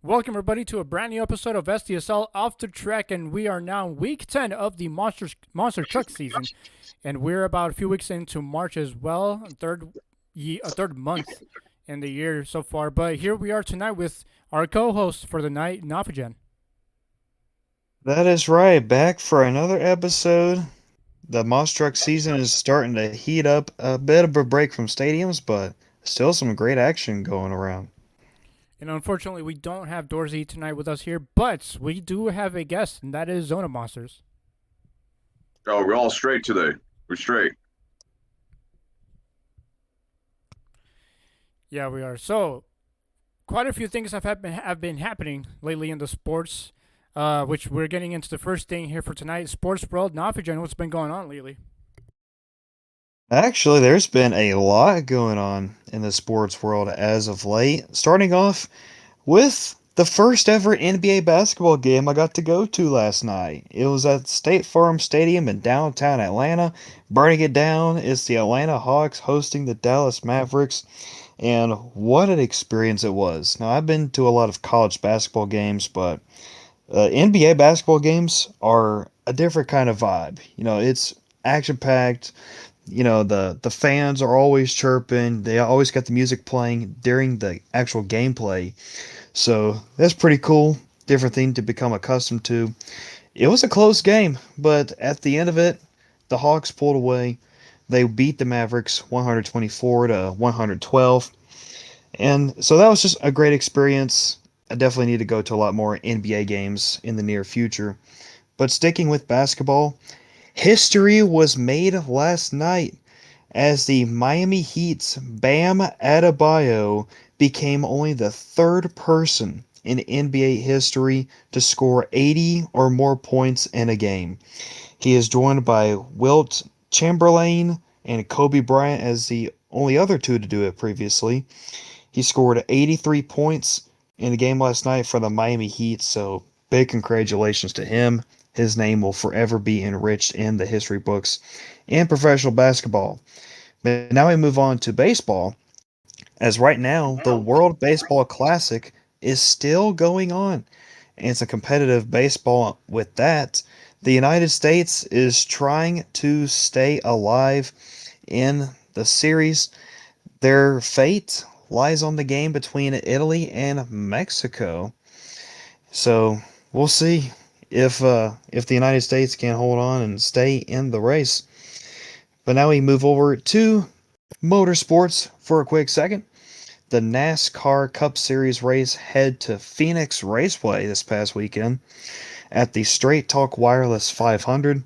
Welcome, everybody, to a brand new episode of SDSL Off the Track, and we are now in week 10 of the Monster Truck season, and we're about a few weeks into March as well, third month in the year so far. But here we are tonight with our co-host for the night, Nafajan. That is right. Back for another episode. The Monster Truck season is starting to heat up. A bit of a break from stadiums, but still some great action going around. And unfortunately, we don't have Dorsey tonight with us here, but we do have a guest, and that is Zona Monsters. Oh, we're all straight today. We're straight. Yeah, we are. So quite a few things have been happening lately in the sports, which we're getting into the first thing here for tonight. Sports world, Nafijan, what's been going on lately? Actually, there's been a lot going on in the sports world as of late. Starting off with the first ever NBA basketball game I got to go to last night. It was at State Farm Stadium in downtown Atlanta. Burning it down is the Atlanta Hawks hosting the Dallas Mavericks. And what an experience it was. Now, I've been to a lot of college basketball games, but NBA basketball games are a different kind of vibe. It's action packed. The fans are always chirping. They always got the music playing during the actual gameplay. So that's pretty cool. Different thing to become accustomed to. It was a close game, but at the end of it, the Hawks pulled away. They beat the Mavericks 124 to 112. And so that was just a great experience. I definitely need to go to a lot more NBA games in the near future. But sticking with basketball, history was made last night as the Miami Heat's Bam Adebayo became only the third person in NBA history to score 80 or more points in a game. He is joined by Wilt Chamberlain and Kobe Bryant as the only other two to do it previously. He scored 83 points in the game last night for the Miami Heat, so big congratulations to him. His name will forever be enriched in the history books in professional basketball. But now we move on to baseball, as right now the World Baseball Classic is still going on, and it's a competitive baseball with that. The United States is trying to stay alive in the series. Their fate lies on the game between Italy and Mexico. So we'll see if the United States can hold on and stay in the race. But now we move over to motorsports for a quick second. The NASCAR Cup Series race head to Phoenix Raceway this past weekend at the Straight Talk Wireless 500.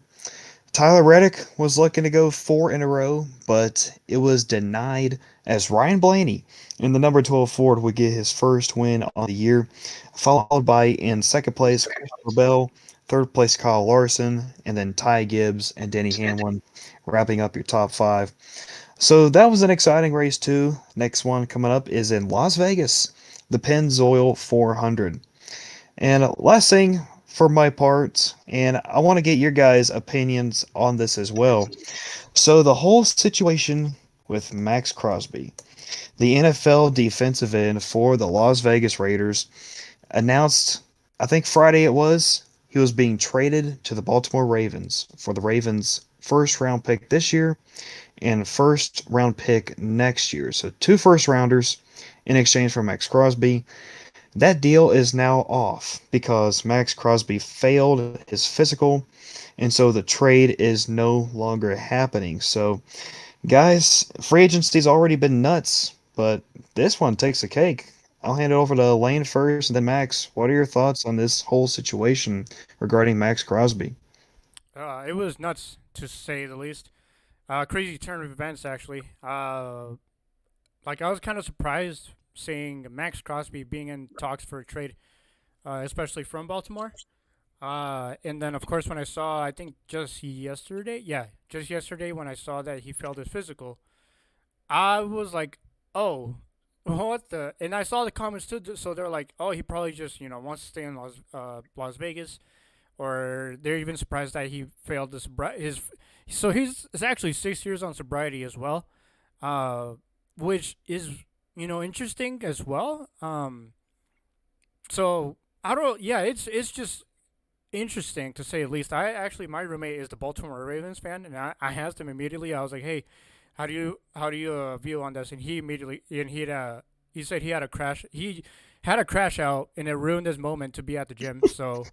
Tyler Reddick was looking to go four in a row, but it was denied as Ryan Blaney in the number 12 Ford would get his first win on the year, followed by in second place Christopher Bell, third place Kyle Larson, and then Ty Gibbs and Denny Hamlin wrapping up your top five. So that was an exciting race too. Next one coming up is in Las Vegas, the Pennzoil 400. And last thing for my part, and I want to get your guys' opinions on this as well. So the whole situation with Max Crosby, the NFL defensive end for the Las Vegas Raiders, announced, I think Friday it was, he was being traded to the Baltimore Ravens for the Ravens' first round pick this year and first round pick next year. So two first rounders in exchange for Max Crosby. That deal is now off because Max Crosby failed his physical, and so the trade is no longer happening. So, guys, free agency's already been nuts, but this one takes the cake. I'll hand it over to Lane first, and then Max. What are your thoughts on this whole situation regarding Max Crosby? It was nuts to say the least. Crazy turn of events, actually. Like I was kind of surprised seeing Max Crosby being in talks for a trade, especially from Baltimore. And then, of course, when I saw, I think just yesterday, when I saw that he failed his physical, I was like, oh, what the? And I saw the comments too, so they're like, oh, he probably just, wants to stay in Las Vegas, or they're even surprised that he failed his. So he's actually 6 years on sobriety as well, uh, which is interesting as well. So I don't. Yeah, it's just interesting to say the least. I actually my roommate is the Baltimore Ravens fan, and I asked him immediately. I was like, hey, how do you view on this? And he immediately and he said he had a crash. He had a crash out, and it ruined his moment to be at the gym. So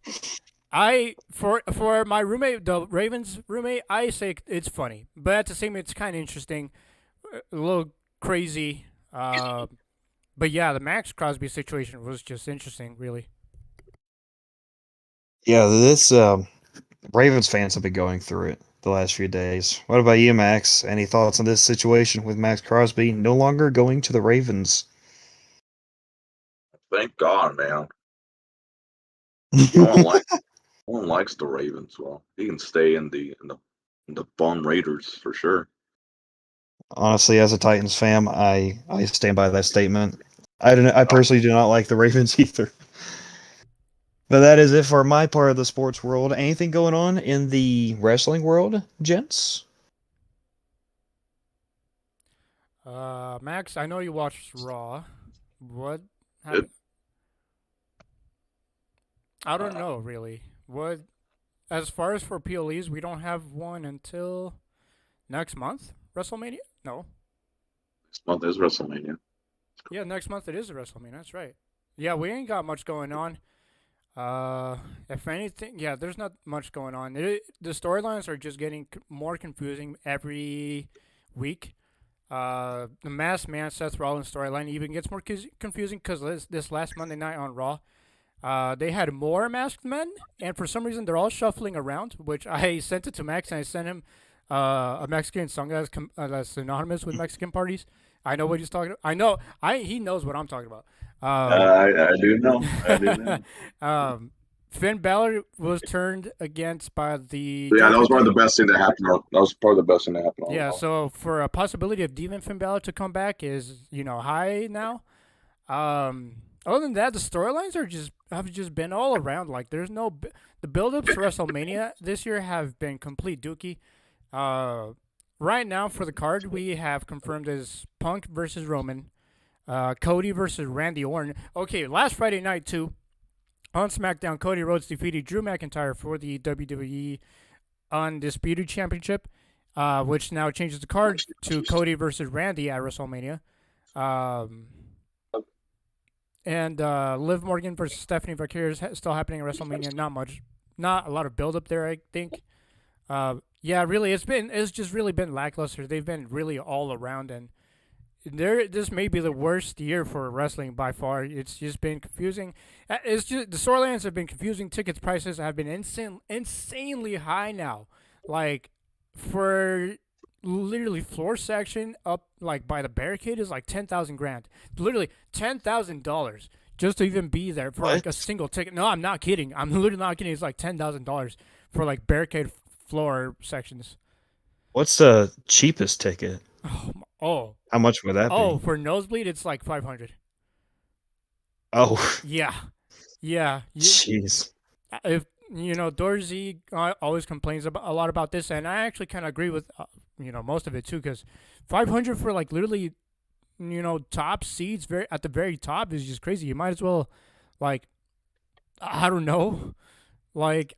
I for my roommate, the Ravens roommate, I say it's funny, but at the same, it's kind of interesting, a little crazy. But yeah, the Max Crosby situation was just interesting, really. Yeah, this Ravens fans have been going through it the last few days. What about you, Max? Any thoughts on this situation with Max Crosby no longer going to the Ravens? Thank God, man. No one likes no one likes the Ravens. Well, he can stay in the bum Raiders for sure. Honestly, as a Titans fan, I stand by that statement. I Oh, personally do not like the Ravens either. But that is it for my part of the sports world. Anything going on in the wrestling world, gents? Max, I know you watched Raw. What it. happened? I don't know really. What as far as for PLEs, we don't have one until next month. WrestleMania? No. Next month is WrestleMania. Yeah, next month it is a WrestleMania. That's right. Yeah, we ain't got much going on. If anything, yeah, there's not much going on. The storylines are just getting more confusing every week. The Masked Man Seth Rollins storyline even gets more confusing because this last Monday night on Raw, they had more masked men, and for some reason they're all shuffling around. Which I sent it to Max, and I sent him a Mexican song that's synonymous with Mexican parties. I know what he's talking about. I know he knows what I'm talking about. I do know. I do know. Um, Finn Balor was turned against by the But yeah, that was Judgment probably Day. the best thing that happened. That was probably the best thing that happened all Yeah, along. so for a possibility of Demon Finn Balor to come back is high now. Other than that, the storylines are just have just been all around. Like there's no the build-ups to WrestleMania this year have been complete dookie. Uh, right now for the card we have confirmed is Punk versus Roman, Cody versus Randy Orton. Okay, last Friday night too on SmackDown, Cody Rhodes defeated Drew McIntyre for the WWE Undisputed Championship, which now changes the card to Cody versus Randy at WrestleMania. Um, and Liv Morgan versus Stephanie Victoria is still happening at WrestleMania. Not much, not a lot of build up there, I think. Yeah, really, it's just really been lackluster. They've been really all around, and this may be the worst year for wrestling by far. It's just been confusing. It's just the storylines have been confusing. Tickets prices have been insanely high now. Like for literally floor section up like by the barricade is like 10,000 grand. Literally $10,000 just to even be there for like a What? single ticket. No, I'm not kidding. I'm literally not kidding. It's like $10,000 for like barricade floor sections. What's the cheapest ticket? Oh, How much would that oh, be? for nosebleed it's like 500. Oh, Yeah, yeah. jeez. If Dorsey always complains about a lot about this, and I actually kind of agree with most of it too, because 500 for like literally top seats very at the very top is just crazy. You might as well like I don't know like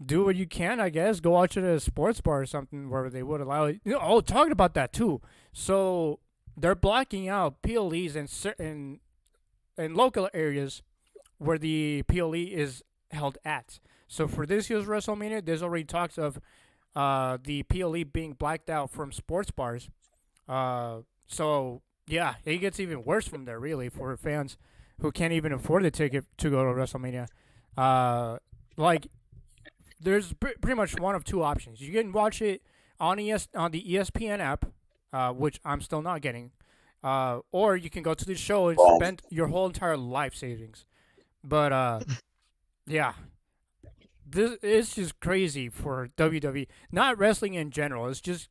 do what you can. I guess go watch it at a sports bar or something where they would allow it. Oh, talking about that too. So they're blocking out PLEs in certain in local areas where the PLE is held at. So for this year's WrestleMania, there's already talks of the PLE being blacked out from sports bars. So yeah, it gets even worse from there, really, for fans who can't even afford the ticket to go to WrestleMania. Like there's pretty much one of two options. You can watch it on on the ESPN app, which I'm still not getting, or you can go to the show and Well, spend your whole entire life savings. But yeah, this is just crazy for WWE. Not wrestling in general. It's just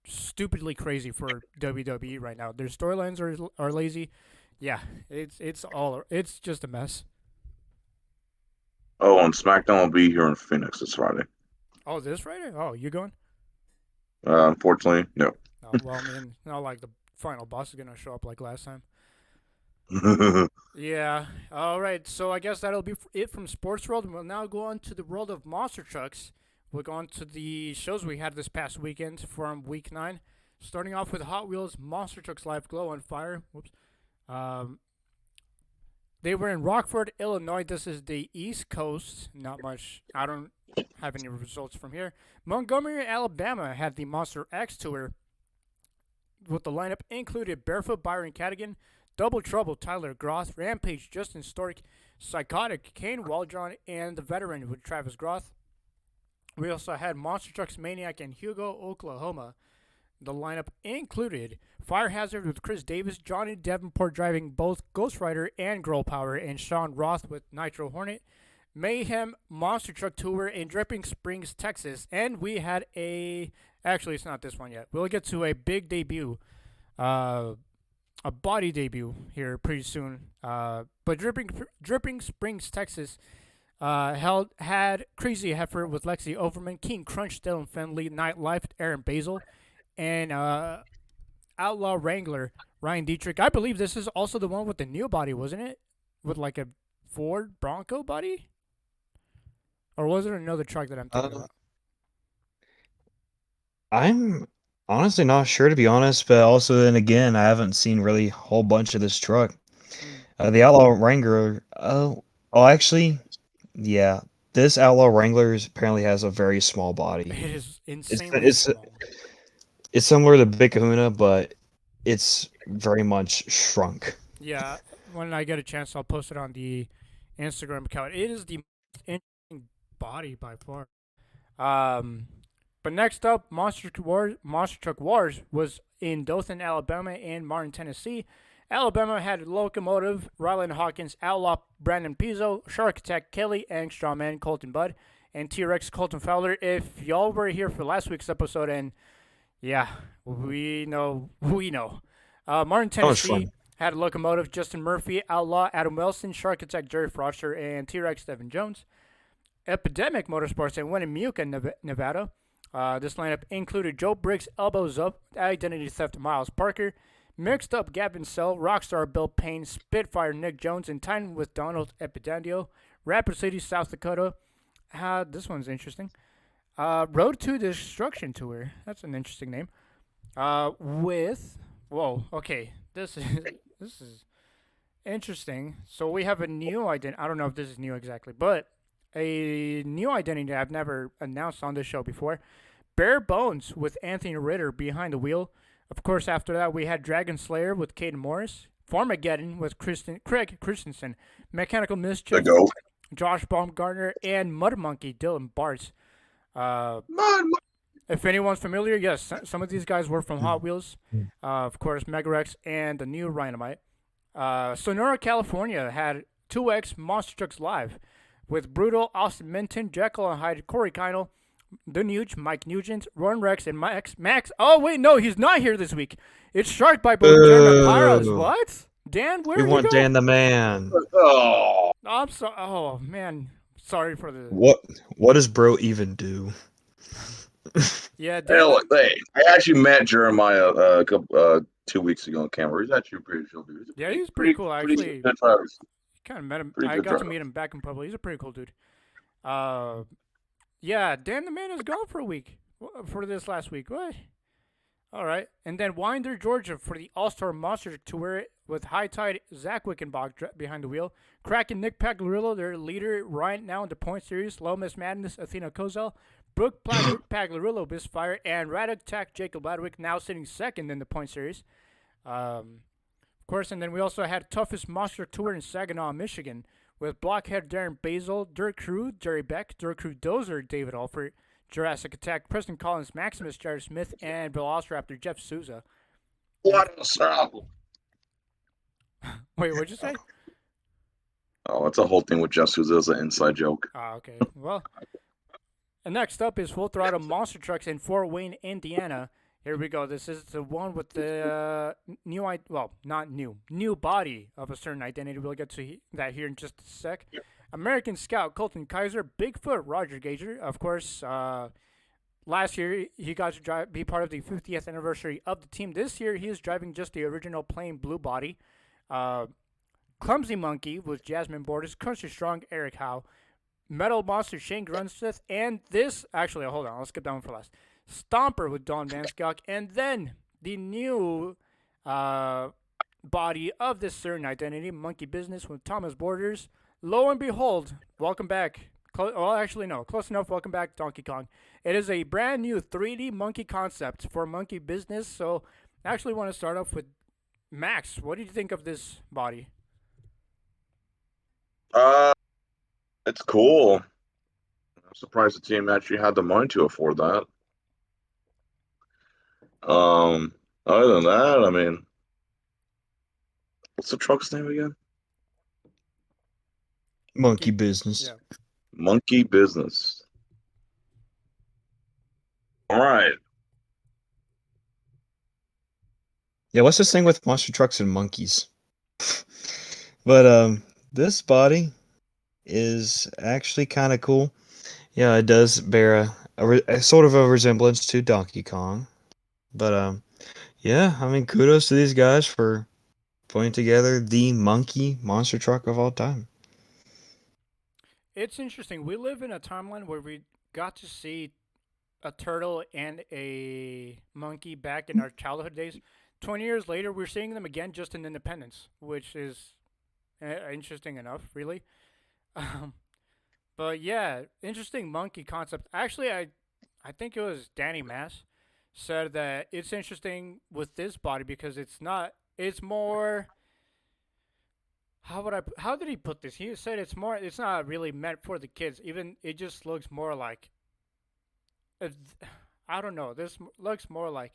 stupidly crazy for WWE right now. Their storylines are lazy. Yeah, it's just a mess. oh, and SmackDown will be here in Phoenix this Friday. Oh, this Friday? Oh, you going? Unfortunately, no. Oh, well, I mean, not like the final boss is gonna show up like last time. Yeah. All right. So I guess that'll be it from Sports World. And we'll now go on to the world of monster trucks. We'll go on to the shows we had this past weekend from Week 9. Starting off with Hot Wheels Monster Trucks Live Glow on Fire. Whoops. Um, they were in Rockford, Illinois. This is the East Coast. Not much. I don't have any results from here. Montgomery, Alabama had the Monster X Tour with the lineup included Barefoot Byron Cadigan, Double Trouble Tyler Groth, Rampage Justin Stork, Psychotic Kane Waldron, and the veteran with Travis Groth. We also had Monster Trucks Maniac in Hugo, Oklahoma. The lineup included Fire Hazard with Chris Davis, Johnny Davenport driving both Ghost Rider and Girl Power, and Sean Roth with Nitro Hornet. Mayhem Monster Truck Tour in Dripping Springs, Texas. And we had a. Actually, it's not this one yet. We'll get to a big debut, a body debut here pretty soon. But Dripping Springs, Texas, had Crazy Heifer with Lexi Overman, King Crunch, Dylan Fenley, Nightlife, Aaron Basil, and Outlaw Wrangler, Ryan Dietrich. I believe this is also the one with the new body, wasn't it? With like a Ford Bronco body? Or was it another truck that I'm thinking Uh, about? I'm honestly not sure to be honest, but also then again, I haven't seen really a whole bunch of this truck. Mm. The Outlaw Wrangler. Actually, yeah, this Outlaw Wrangler apparently has a very small body. It is It's insanely it's small. it's similar to Big Kahuna, but it's very much shrunk. Yeah, when I get a chance, I'll post it on the Instagram account. It is the most interesting body by far. Um, but next up, Monster Truck Wars was in Dothan, Alabama, and Martin, Tennessee. Alabama had Locomotive, Ryland Hawkins, Outlaw, Brandon Pizzo, Shark Attack, Kelly, and Strawman, Colton Budd, and T-Rex, Colton Fowler. If y'all were here for last week's episode, and yeah, we know. Martin, That was Tennessee fun. had Locomotive, Justin Murphy, Outlaw, Adam Wilson, Shark Attack, Jerry Froster, and T-Rex, Devin Jones. Epidemic Motorsports in Winnemucca, Nevada. This lineup included Joe Briggs, Elbows Up, Identity Theft, Miles Parker, Mixed Up Gavin Sell, Rockstar Bill Payne, Spitfire Nick Jones, and Titan with Donald Epidandio. Rapid City, South Dakota. This one's interesting. Road to Destruction Tour. That's an interesting name. With okay, this is this is interesting. So we have a new identity. I don't know if this is new exactly, but a new identity I've never announced on this show before. Bare Bones with Anthony Ritter behind the wheel. Of course, after that we had Dragon Slayer with Caden Morris, Farmageddon with Craig Christensen, Mechanical The Mischief, goat. Josh Baumgartner, and Mud Monkey Dylan Bartz. Uh, Man, if anyone's familiar, yes, some of these guys were from Hot Wheels. Of course, Megarex and the new Rhinomite. Sonora, California had 2X Monster Trucks Live with Brutal, Austin Minton, Jekyll and Hyde, Corey Kinel, The Nuge, Mike Nugent, Ron Rex, and Max. Oh, wait, no, he's not here this week. It's Shark by Bojanna Pyros. Boo! What? Dan, We where you want go? Dan the Man. oh, I'm sorry. Oh, man. Sorry for the. What what does bro even do? Yeah, Dan. hell, hey, I actually met Jeremiah a couple 2 weeks ago on camera. He's actually a pretty chill dude. Yeah, he's pretty cool, actually. good drivers. Kind of met him. Pretty I good got to driver. meet him back in public. He's a pretty cool dude. Uh, yeah, Dan the Man is gone for a week. For this last week. What? All right. And then Winder, Georgia for the All Star Monster Tour with High Tide, Zach Wickenbach behind the wheel. Kraken, Nick Pagliarillo, their leader right now in the point series. Low Miss Madness, Athena Kozel. Brooke Pagliarillo, Bisfire. And Radek Tech, Jacob Ladwick, now sitting second in the point series. Of course, and then we also had Toughest Monster Tour in Saginaw, Michigan with Blockhead Darren Basil, Dirt Crew, Jerry Beck, Dirt Crew Dozer, David Alford, Jurassic Attack, Preston Collins, Maximus, Jared Smith, and Velociraptor, Jeff Souza. What a sound. Wait, what'd you say? Oh, it's a whole thing with Jeff Souza as an inside joke. Okay. Well, and next up is Full Throttle Monster Trucks in Fort Wayne, Indiana. Here we go. This is the one with the new body of a certain identity. We'll get to that here in just a sec. American Scout Colton Kaiser, Bigfoot Roger Gager. Of course, last year he got to be part of the 50th anniversary of the team. This year he is driving just the original plain blue body. Clumsy Monkey with Jasmine Borders, Country Strong Eric Howe, Metal Monster Shane Grunsmith, and this actually hold on, let's skip that one for last. Stomper with Don Van Skok, and then the new uh, body of this certain identity, Monkey Business with Thomas Borders. Lo and behold, welcome back. Well, actually, no, close enough. Welcome back, Donkey Kong. It is a brand new 3D monkey concept for Monkey Business. So, I actually want to start off with Max. What did you think of this body? Uh, it's cool. I'm surprised the team actually had the money to afford that. Um, Other than that, I mean, what's the truck's name again? Monkey Monkey. business. Yeah. Monkey Business. All right. Yeah, what's this thing with monster trucks and monkeys? But this body is actually kind of cool. Yeah, it does bear a sort of a resemblance to Donkey Kong. But yeah, I mean, kudos to these guys for putting together the monkey monster truck of all time. It's interesting. We live in a timeline where we got to see a turtle and a monkey back in our childhood days. 20 years later, we're seeing them again just in Independence, which is interesting enough, really. Um, but yeah, interesting monkey concept. Actually, I think it was Danny Mass said that it's interesting with this body because it's not. It's more. How did he put this? He said it's more. It's not really meant for the kids. Even it just looks more like. uh, I don't know. This looks more like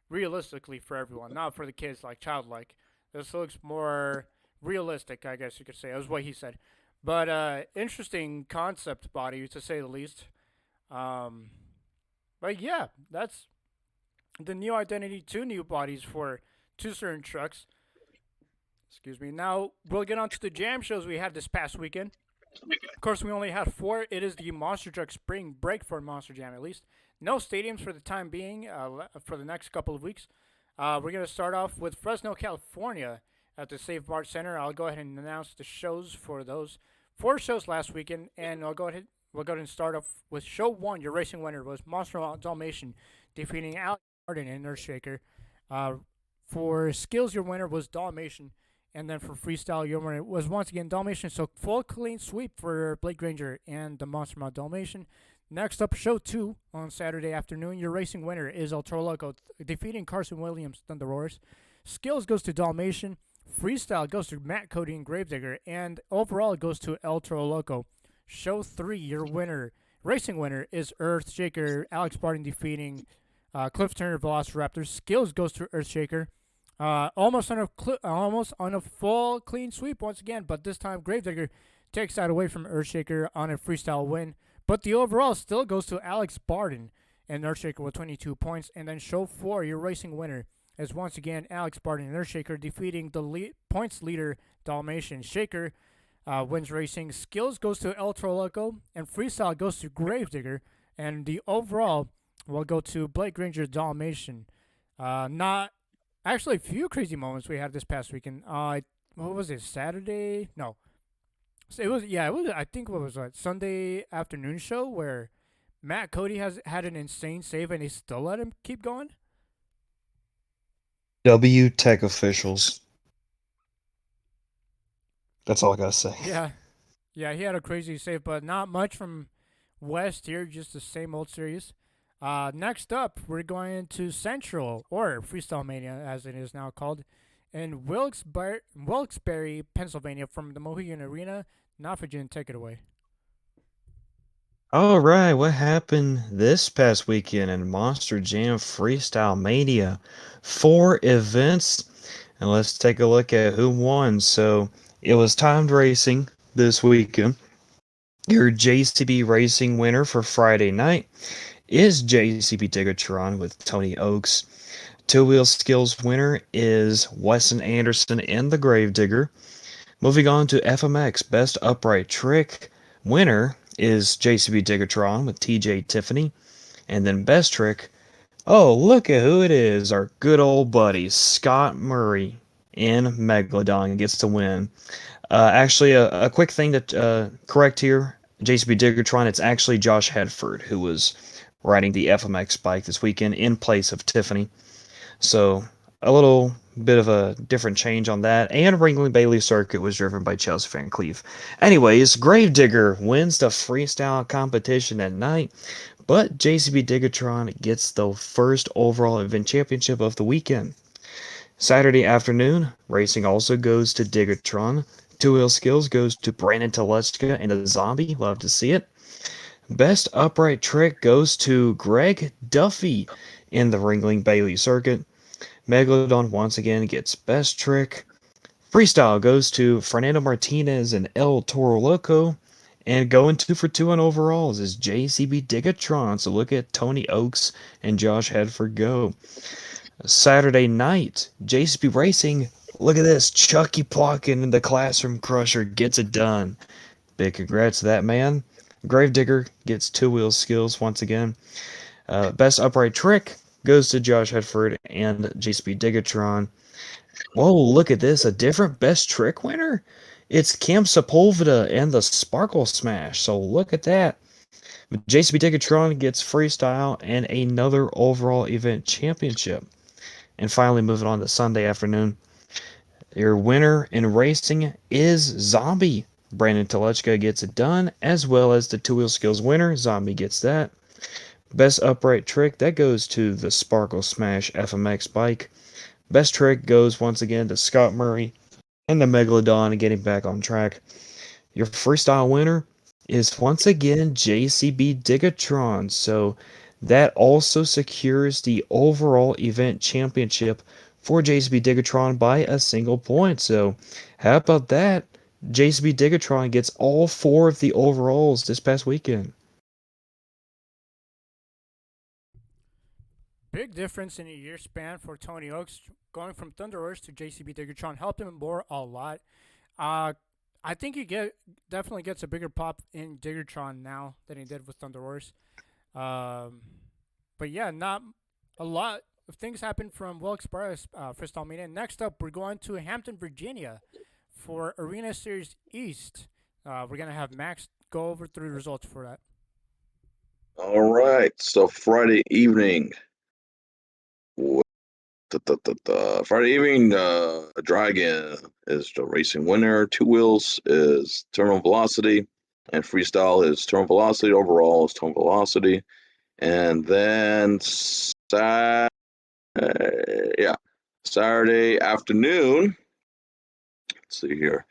realistically for everyone, not for the kids, like childlike. This looks more realistic, I guess you could say. That was what he said. But interesting concept body to say the least. Um, but yeah, that's the new identity. Two new bodies for two certain trucks. Excuse me. Now we'll get on to the jam shows we had this past weekend. Of course, we only had four. It is the Monster Truck Spring Break for Monster Jam, at least. No stadiums for the time being, for the next couple of weeks. We're going to start off with Fresno, California at the Save Mart Center. I'll go ahead and announce the shows for those. Four shows last weekend, and we'll go ahead and start off with show one. Your racing winner was Monster Dalmatian, defeating Alex Martin in Earthshaker. Uh, for skills, your winner was Dalmatian. And then for freestyle, your winner was once again Dalmatian. So full clean sweep for Blake Granger and the Monster Mount Dalmatian. Next up, show two on Saturday afternoon. Your racing winner is El Toro Loco, defeating Carson Williams Thunder Roars. Skills goes to Dalmatian. Freestyle goes to Matt Cody and Gravedigger. And overall, it goes to El Toro Loco. Show three, your racing winner is Earthshaker Alex Barton, defeating Cliff Turner Velociraptor. Skills goes to Earthshaker. Almost on a full clean sweep once again, but this time Gravedigger takes that away from Earthshaker on a freestyle win. But the overall still goes to Alex Barden and Earthshaker with 22 points. And then show four, your racing winner is once again Alex Barden and Earthshaker, defeating the points leader Dalmatian. Shaker wins racing. Skills goes to El Troloco, and freestyle goes to Gravedigger. And the overall will go to Blake Granger Dalmatian. Not Actually, a few crazy moments we had this past weekend. What was it? Saturday? No, so it was. Yeah, it was. I think what was it? Sunday afternoon show where Matt Cody has had an insane save and they still let him keep going. W Tech officials. That's all I gotta say. Yeah, yeah, he had a crazy save, but not much from West here. Just the same old series. Next up, we're going to Central, or Freestyle Mania as it is now called, in Wilkes-Barre, Pennsylvania, from the Mohegan Arena. Nafajin, take it away. All right, what happened this past weekend in Monster Jam Freestyle Mania? Four events, and let's take a look at who won. So it was timed racing this weekend. Your JCB Racing winner for Friday night is JCB Tigatron with Tony Oaks. Two Wheel Skills winner is Weston Anderson in the Gravedigger. Moving on to FMX Best Upright Trick winner is JCB Tigatron with TJ Tiffany. And then Best Trick, oh, look at who it is, our good old buddy, Scott Murray. and Megalodon gets to win. Actually, a quick thing to correct here, JCB Diggertron, it's actually Josh Hedford who was riding the FMX bike this weekend in place of Tiffany. So a little bit of a different change on that. And Ringling Bailey Circuit was driven by Chelsea Van Cleef. Anyways, Gravedigger wins the freestyle competition at night, but JCB Diggertron gets the first overall event championship of the weekend. Saturday afternoon, racing also goes to Diggertron. Two wheel skills goes to Brandon Telechka and a zombie. Love to see it. Best upright trick goes to Greg Duffy in the Ringling Bailey circuit. Megalodon once again gets best trick. Freestyle goes to Fernando Martinez and El Toro Loco. And going 2 for 2 on overalls is JCB Digatron. So look at Tony Oaks and Josh Hedford go. Saturday night, JCB Racing. Look at this. Chucky Plotkin and the Classroom Crusher gets it done. Big congrats to that man. Gravedigger gets two wheel skills once again. Best upright trick goes to Josh Hedford and JCB Digatron. Whoa, look at this. A different best trick winner? It's Cam Sepulveda and the Sparkle Smash. So look at that. JCB Digatron gets freestyle and another overall event championship. And finally, moving on to Sunday afternoon, your winner in racing is Zombie. Brandon Telechka gets it done, as well as the two wheel skills winner. Zombie gets that. Best upright trick, that goes to the Sparkle Smash FMX bike. Best trick goes once again to Scott Murray and the Megalodon getting back on track. Your freestyle winner is once again JCB Digatron. So that also secures the overall event championship for JCB Digatron by a single point. So how about that? JCB Digatron gets all four of the overalls this past weekend. Big difference in a year span for Tony Oaks, going from Thunder Horse to JCB Diggertron helped him more a lot. Uh, I think he definitely gets a bigger pop in Diggertron now than he did with Thunder Horse. Um, but yeah, not a lot of things happened from Wilkes-Barre Freestyle Media. Next up, we're going to Hampton, Virginia for Arena Series East. We're gonna have Max go over through the results for that. All right. So Friday evening. Friday evening, Dragon is the racing winner. Two wheels is terminal velocity, and freestyle is terminal velocity. Overall is terminal velocity, and then yeah, Saturday afternoon. Let's see here.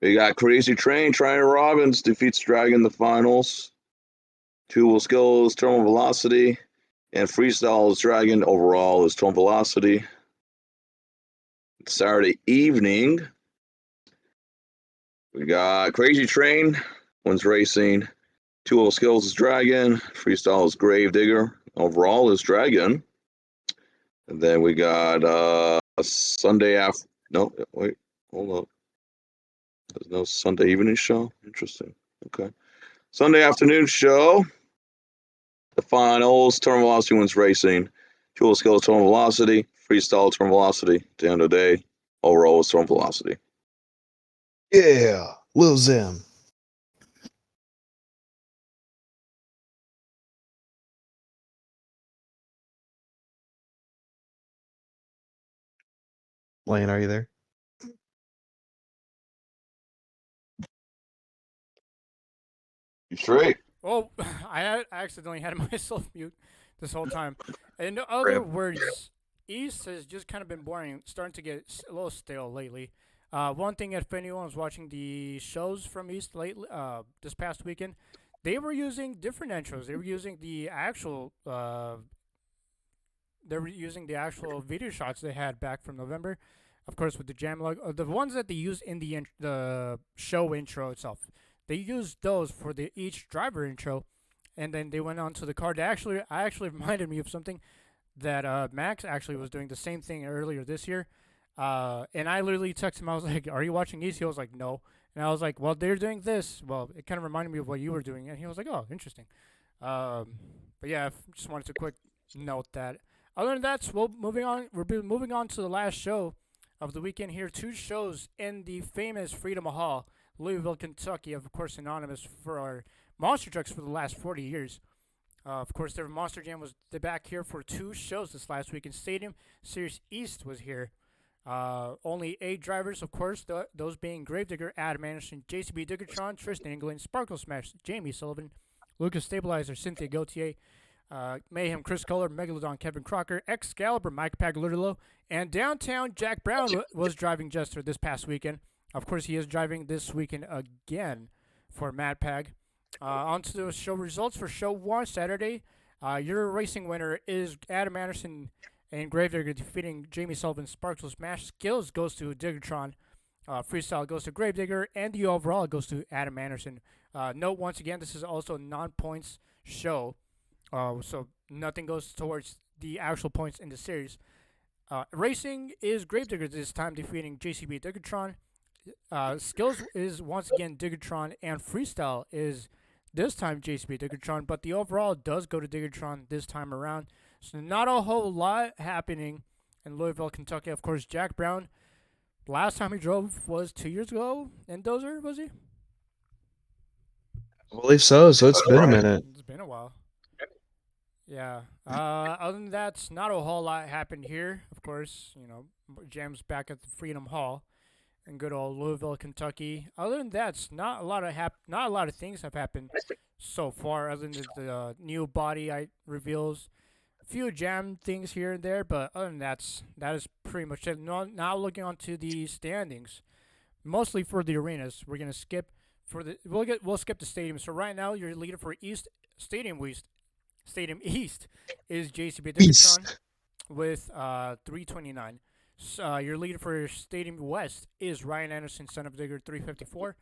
We got Crazy Train. Tryon Robbins defeats Dragon in the finals. Two wheel skills, terminal velocity, and freestyle is Dragon. Overall is terminal velocity. Saturday evening, we got Crazy Train, wins racing. Two wheel skills is Dragon. Freestyle is Gravedigger. Overall is Dragon. And then we got a Sunday after. No, wait, hold up. There's no Sunday evening show. Interesting. Okay. Sunday afternoon show. The finals. Terminal velocity wins racing. Two wheel skills, terminal velocity. Freestyle, terminal velocity. At the end of the day, overall is terminal velocity. Yeah, Lil Zim. Lane, are you there? You straight? Oh, I accidentally had myself mute this whole time. In other Rip. words, East has just kind of been boring, starting to get a little stale lately. One thing, if anyone was watching the shows from East lately, this past weekend, they were using different intros. They were using the actual video shots they had back from November, of course, with the jam log. The ones that they use in the show intro itself. They used those for the each driver intro, and then they went on to the car. I actually reminded me of something that Max actually was doing the same thing earlier this year. And I literally texted him. I was like, "Are you watching these?" He was like, "No." And I was like, "Well, they're doing this." Well, it kind of reminded me of what you were doing, and he was like, "Oh, interesting." Um, but yeah, I just wanted to quick note that. Other than that, moving on. Moving on to the last show. of the weekend here. Two shows in the famous Freedom Hall, Louisville, Kentucky. Of course, synonymous for our monster trucks for the last 40 years. Of course, their Monster Jam was back here for two shows this last week in Stadium. Series East was here. Only 8 drivers, of course, those being Gravedigger, Adam Anderson, JCB Diggertron, Tristan England, Sparkle Smash, Jamie Sullivan, Lucas Stabilizer, Cynthia Gauthier, Mayhem, Chris Kohler, Megalodon, Kevin Crocker, Excalibur, Mike Pagliulo, and Downtown Jack Brown was driving Jester this past weekend. Of course, he is driving this weekend again for Matt Pag. On to the show results for Show 1 Saturday. Your racing winner is Adam Anderson and Gravedigger defeating Jamie Sullivan. Sparkle Smash Skills goes to Diggertron. Freestyle goes to Gravedigger. And the overall goes to Adam Anderson. Note once again, this is also a non-points show. So nothing goes towards the actual points in the series. Racing is Gravedigger this time defeating JCB Diggertron. Skills is once again Diggertron. And Freestyle is this time JCB Diggertron. But the overall does go to Diggertron this time around. So not a whole lot happening in Louisville, Kentucky. Of course, Jack Brown, last time he drove was 2 years ago in Dozer, was he? I believe so. So it's been a minute. It's been a while. Yeah. Other than that, not a whole lot happened here. Of course, Jam's back at the Freedom Hall in good old Louisville, Kentucky. Other than that, not a lot of things have happened so far. Other than the new body reveals, a few Jam things here and there, but other than that is pretty much it. Now looking onto the standings, mostly for the arenas. We're gonna skip we'll skip the stadium. So right now, your leader for Stadium East is JCB Diggertron with 329. Your leader for Stadium West is Ryan Anderson, son of Digger, 354.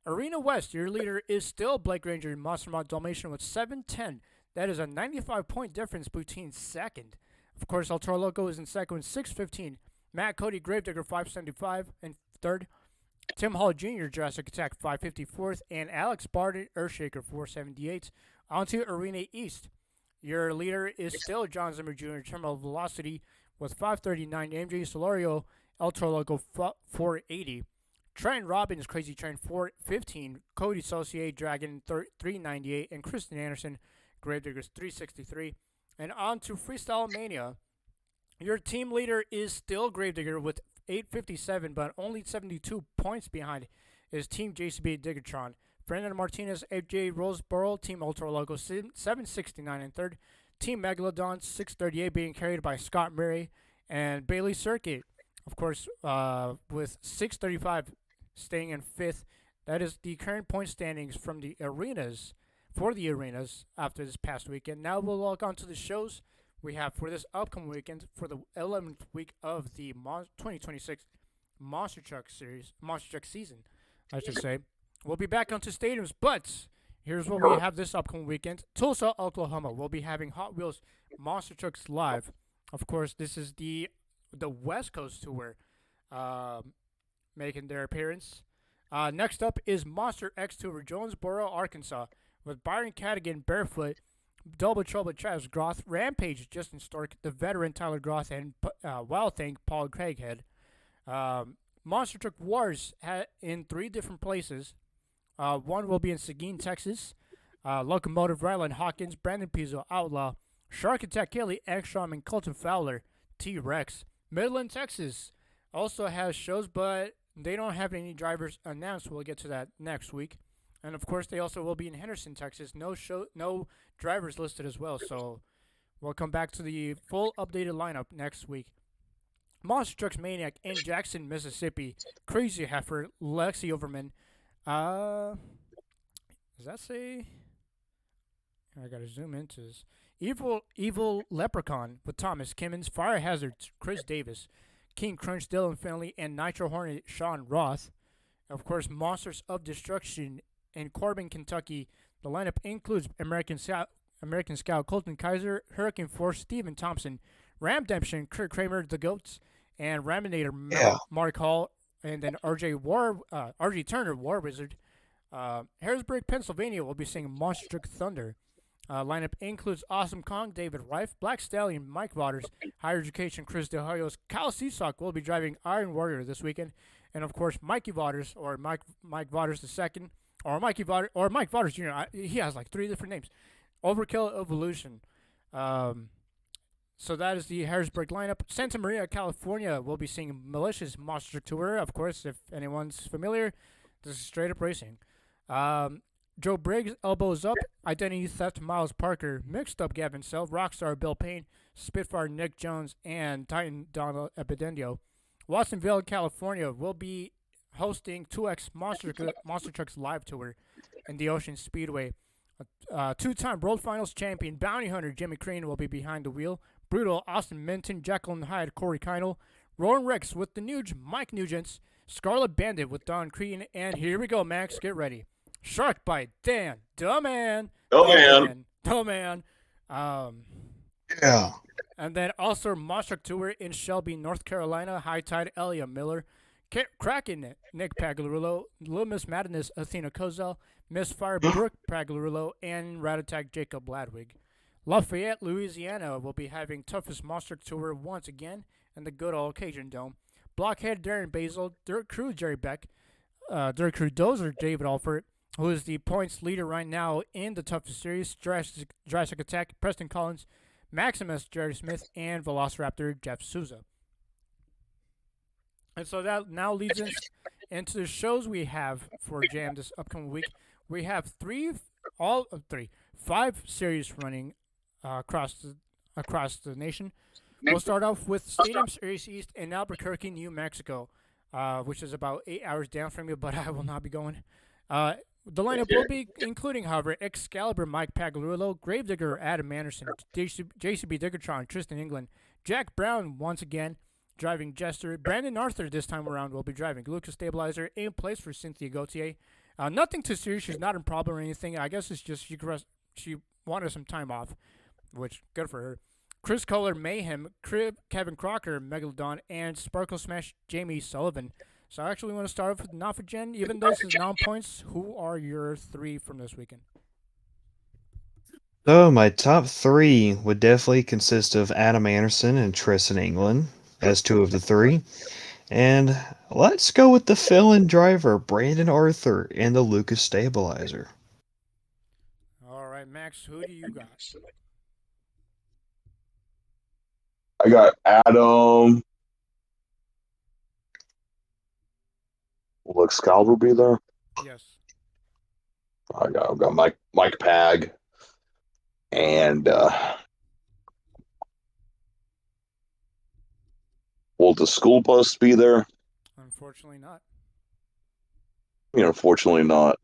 Arena West, your leader is still Blake Ranger in Monster Mod Dalmatian with 710. That is a 95-point difference between second. Of course, El Toro Loco is in second with 615. Matt Cody Gravedigger, 575 in third. Tim Hall Jr., Jurassic Attack, 554th. And Alex Barden, Earthshaker, 478. On to Arena East. Your leader is still John Zimmer Jr., Terminal Velocity, with 539. MJ Solorio, El Toro Loco, 480. Trent Robbins, Crazy Trent, 415. Cody Saucier, Dragon, 398. And Kristen Anderson, Gravedigger's 363. And on to Freestyle Mania. Your team leader is still Gravedigger with 857, but only 72 points behind is Team JCB Diggertron. Fernando Martinez, AJ Roseboro, Team Ultra Logo, 769 in third. Team Megalodon, 638, being carried by Scott Murray. And Bailey Circuit, of course, with 635 staying in fifth. That is the current point standings from the arenas, for the arenas after this past weekend. Now we'll log on to the shows we have for this upcoming weekend for the 11th week of the 2026 Monster Truck season, I should say. We'll be back onto stadiums, but here's what we have this upcoming weekend. Tulsa, Oklahoma. We'll be having Hot Wheels Monster Trucks Live. Of course, this is the West Coast tour making their appearance. Next up is Monster X Tour, Jonesboro, Arkansas, with Byron Cadigan, Barefoot, Double Trouble, Travis Groth, Rampage, Justin Stork, the veteran Tyler Groth, and Wild Thing, Paul Craighead. Monster Truck Wars in 3 different places. One will be in Seguin, Texas. Locomotive, Ryland Hawkins, Brandon Pizzo, Outlaw, Shark Attack, Kelly Ekstrom, and Colton Fowler, T-Rex. Midland, Texas also has shows, but they don't have any drivers announced. We'll get to that next week. And of course, they also will be in Henderson, Texas. No drivers listed as well. So we'll come back to the full updated lineup next week. Monster Trucks Maniac in Jackson, Mississippi. Crazy Heifer, Lexi Overman. Does that say? I gotta zoom into this. Evil Leprechaun with Thomas Kimmons, Fire Hazard, Chris Davis, King Crunch, Dylan Finley, and Nitro Hornet, Sean Roth. Of course, Monsters of Destruction in Corbin, Kentucky. The lineup includes American Scout, Colton Kaiser, Hurricane Force, Steven Thompson, Ramdemption, Kurt Kramer, The Goats, and Raminator, Mark Hall, and then RJ Turner, War Wizard. Harrisburg, Pennsylvania will be seeing Monster Truck Thunder. Lineup includes Awesome Kong, David Reif, Black Stallion, Mike Waters, Higher Education, Chris DeHoyos, Kyle Seasock will be driving Iron Warrior this weekend, and of course Mikey Waters or Mike Waters II, or Mike Waters Jr. He has like three different names. Overkill Evolution. Um, so that is the Harrisburg lineup. Santa Maria, California will be seeing Malicious Monster Tour. Of course, if anyone's familiar, this is straight up racing. Um, Joe Briggs, Elbows Up, Identity Theft, Miles Parker, Mixed Up Gavin Self, Rockstar Bill Payne, Spitfire Nick Jones, and Titan Donald Epidendio. Watsonville, California will be hosting 2X Monster Trucks Live Tour in the Ocean Speedway. Two-time World Finals champion Bounty Hunter Jimmy Crane will be behind the wheel. Brutal Austin Minton, Jekyll and Hyde, Corey Kinel, Rowan Rex with the Nuge, Mike Nugents, Scarlet Bandit with Don Crean, and here we go, Max, get ready. Shark Bite, Dan, the man. Um, Yeah. and then also Monster Tour in Shelby, North Carolina, High Tide, Elia Miller, Kraken, Nick Pagliarulo, Little Miss Madness, Athena Kozel, Miss Fire, Brooke Pagliarulo, and Rat Attack, Jacob Ladwig. Lafayette, Louisiana will be having Toughest Monster Tour once again in the good old Cajun Dome. Blockhead, Darren Basil, Dirt Crew, Jerry Beck, Dirt Crew Dozer, David Alford, who is the points leader right now in the Toughest Series, Jurassic Attack, Preston Collins, Maximus, Jerry Smith, and Velociraptor, Jeff Souza. And so that now leads us into the shows we have for Jam this upcoming week. We have five series running across the nation. We'll start off with Stadium Series East in Albuquerque, New Mexico, which is about 8 hours down from you, but I will not be going. The lineup will be including, however, Excalibur, Mike Pagliarulo, Gravedigger, Adam Anderson, JCB Diggertron, Tristan England, Jack Brown once again driving Jester, Brandon Arthur this time around will be driving Lucas Stabilizer in place for Cynthia Gauthier. Nothing too serious. She's not in problem or anything. I guess it's just she wanted some time off, which good for her. Chris Kohler, Mayhem, Kevin Crocker, Megalodon, and Sparkle Smash Jamie Sullivan. So I actually want to start off with Nafagen. Even though this is non-points, who are your three from this weekend? So my top three would definitely consist of Adam Anderson and Tristan England as two of the three. And let's go with the fill-in driver, Brandon Arthur, and the Lucas Stabilizer. All right, Max, who do you got? I got Adam. Will Excalibur be there? Yes. I've got Mike Pag and will the school bus be there? Unfortunately not. Unfortunately not.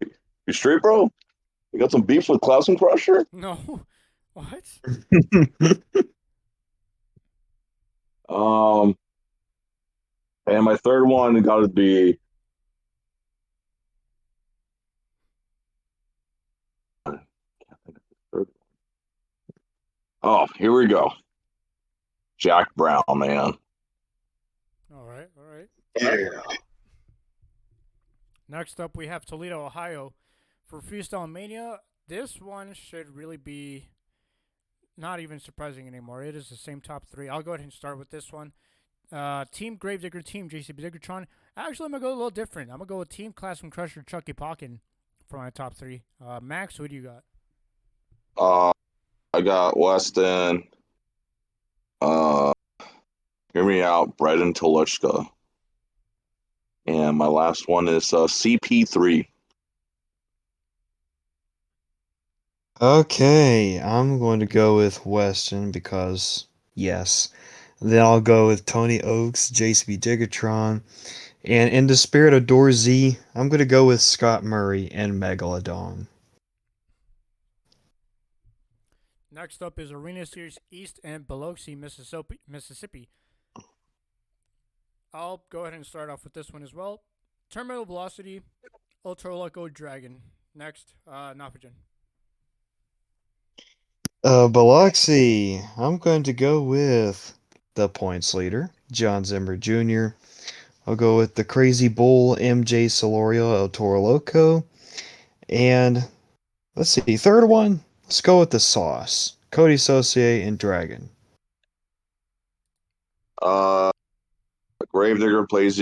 You straight, bro? You got some beef with Klaus and Crusher? No. What? And my third one got to be. Oh, here we go. Jack Brown, man. All right, all right. Yeah. Next up, we have Toledo, Ohio. For Freestyle Mania, this one should really be not even surprising anymore. It is the same top three. I'll go ahead and start with this one. Team Gravedigger, Team JCB Diggertron. Actually, I'm going to go a little different. I'm going to go with Team Classroom Crusher, Chucky Pocken for my top three. Max, who do you got? I got Weston. Hear me out, Brendan Tolushka. And my last one is CP3. Okay, I'm going to go with Weston because, yes. Then I'll go with Tony Oaks, JCB Diggertron. And in the spirit of Door Z, I'm going to go with Scott Murray and Megalodon. Next up is Arena Series East and Biloxi, Mississippi. I'll go ahead and start off with this one as well. Terminal Velocity, Ultra Loco Dragon. Next, Nafagen. Biloxi, I'm going to go with the points leader, John Zimmer Jr. I'll go with the Crazy Bull, MJ Solorio, El Toro Loco. And let's see, third one. Let's go with the sauce. Cody Saucier and Dragon. Uh, Gravedigger plays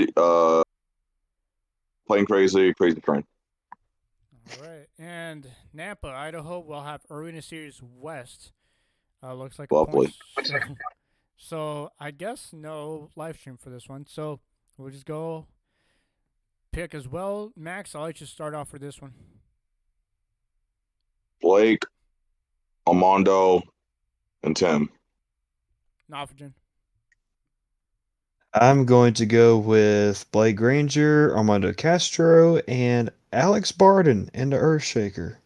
playing crazy, crazy train. All right. And Nampa, Idaho will have Arena Series West. Looks like a Lovely. points show. So I guess no live stream for this one. So we'll just go pick as well. Max, I'll let you start off for this one. Blake, Armando, and Tim. Novogen. I'm going to go with Blake Granger, Armando Castro, and Alex Barden in the Earthshaker.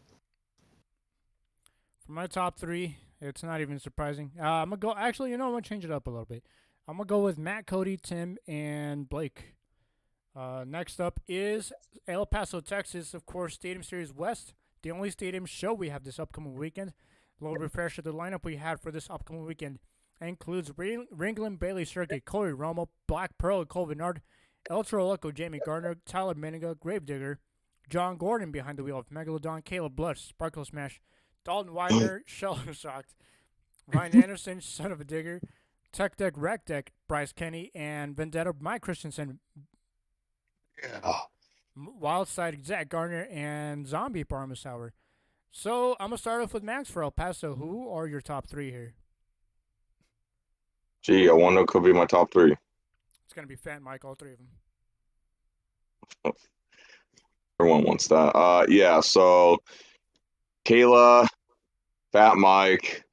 For my top three, it's not even surprising. I'm gonna go. Actually, I'm gonna change it up a little bit. I'm gonna go with Matt, Cody, Tim, and Blake. Next up is El Paso, Texas. Of course, Stadium Series West, the only stadium show we have this upcoming weekend. A little refresh of the lineup we had for this upcoming weekend includes Ringling Bailey Circuit, Corey Romo, Black Pearl, Cole Vinard, El Loco, Jamie Gardner, Tyler Miniga, Gravedigger, John Gordon behind the wheel of Megalodon, Caleb Blush, Sparkle Smash, Dalton Widener, Shell Shocked, Ryan Anderson, Son of a Digger, Tech Deck, Rec Deck, Bryce Kenny, and Vendetta, Mike Christensen, Oh, Wildside, Zach Garner, and Zombie Parmesan. So I'm gonna start off with Max for El Paso. Who are your top three here? Gee, I wonder who could be my top three. It's gonna be Fat Mike, all three of them. Everyone wants that. Yeah. So Kayla, Fat Mike,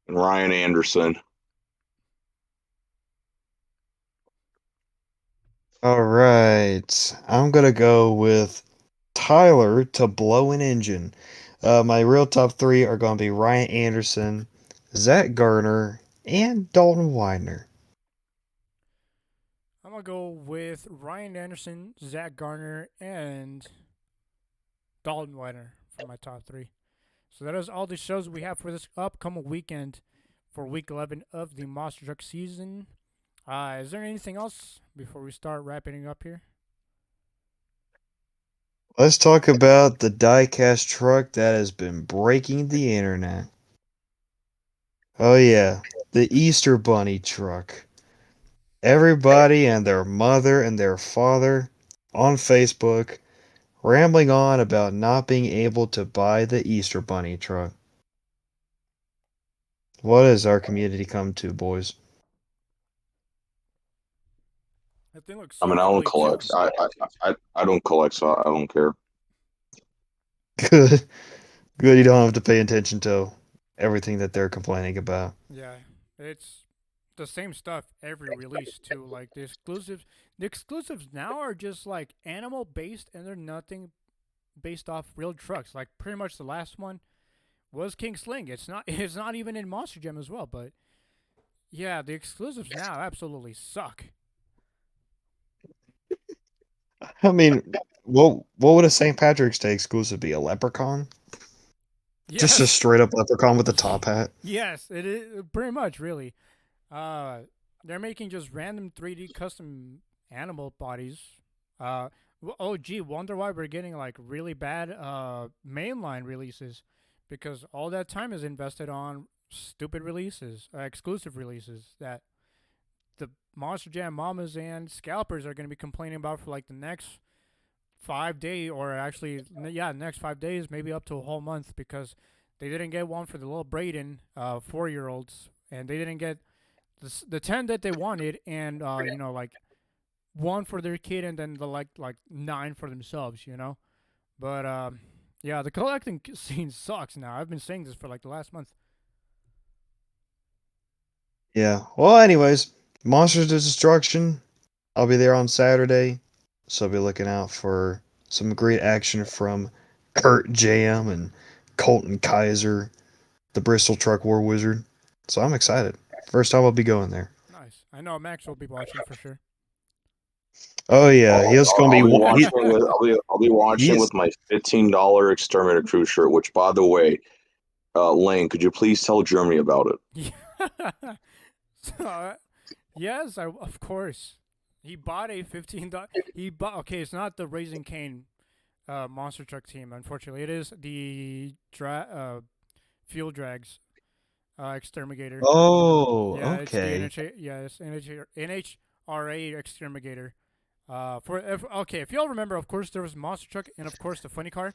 and Ryan Anderson. all right. I'm going to go with Tyler to blow an engine. My real top three are going to be Ryan Anderson, Zach Garner, and Dalton Widener. I'm gonna go with Ryan Anderson, Zach Garner, and Dalton Weiner for my top three. So that is all the shows we have for this upcoming weekend for week 11 of the Monster Truck season. Is there anything else before we start wrapping it up here? Let's talk about the diecast truck that has been breaking the internet. Oh, yeah, the Easter Bunny truck. Everybody and their mother and their father on Facebook rambling on about not being able to buy the Easter Bunny truck. What has our community come to, boys? That thing looks I so mean, I don't ugly too. collect. I don't collect, so I don't care. Good. Good, you don't have to pay attention to everything that they're complaining about. Yeah, it's the same stuff every release too. Like the exclusives, now are just like animal based, and they're nothing based off real trucks. Like pretty much the last one was King Sling. It's not. It's not even in Monster Jam as well. But yeah, the exclusives now absolutely suck. I mean, what would a St. Patrick's Day exclusive be? A leprechaun? Just a Yes, straight up leprechaun with a top hat? yes, it is pretty much really. Uh, they're making just random 3D custom animal bodies. Oh gee, wonder why we're getting like really bad mainline releases, because all that time is invested on stupid releases, exclusive releases that the Monster Jam mamas and scalpers are going to be complaining about for like the next 5 day, or actually, yeah, next 5 days, maybe up to a whole month, because they didn't get one for the little Braden 4-year-olds, and they didn't get the 10 that they wanted, and like one for their kid, and then the like 9 for themselves, But yeah, the collecting scene sucks now. I've been saying this for like the last month. Yeah. Well, anyways, Monsters of Destruction. I'll be there on Saturday, so I'll be looking out for some great action from Kurt Jam and Colton Kaiser, the Bristol Truck War Wizard. So I'm excited. First time I'll be going there. Nice. I know Max will be watching for sure. Oh yeah, he's going to I'll be. be watching with I'll be watching He's with my $15 Exterminator Crew shirt. Which, by the way, Lane, could you please tell Germany about it? Yeah. So, yes, of course. He bought a $15. He bought. Okay, it's not the Raising Cane monster truck team. Unfortunately, it is the fuel drags exterminator. Oh, Yeah, it's the okay. NHA. Yeah, it's NHRA exterminator. If y'all remember, of course there was monster truck and of course the funny car.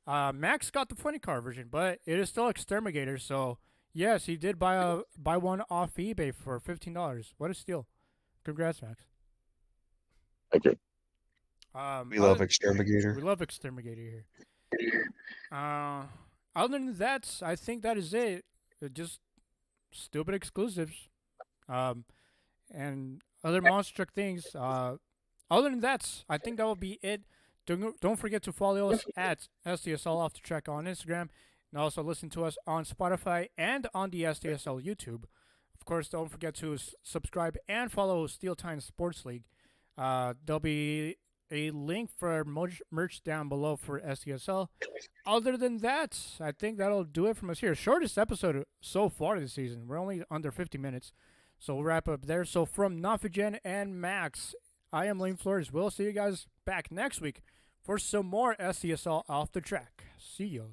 Max got the funny car version, but it is still exterminator. So yes, he did buy one off eBay for $15. What a steal! Congrats, Max. Okay. We love Other, Exterminator. we love exterminator here. Uh, Other than that, I think that is it. Just stupid exclusives. Um, and other monster truck things. Other than that, I think that will be it. Don't forget to follow us at STSL Off the Track on Instagram, and also listen to us on Spotify and on the STSL YouTube. Of course, don't forget to subscribe and follow Steel Time Sports League. There'll be a link for merch down below for STSL. Other than that, I think that'll do it from us here. Shortest episode so far this season. We're only under 50 minutes. So we'll wrap up there. So from Nafigen and Max, I am Lane Flores. We'll see you guys back next week for some more SCSL Off the Track. See you.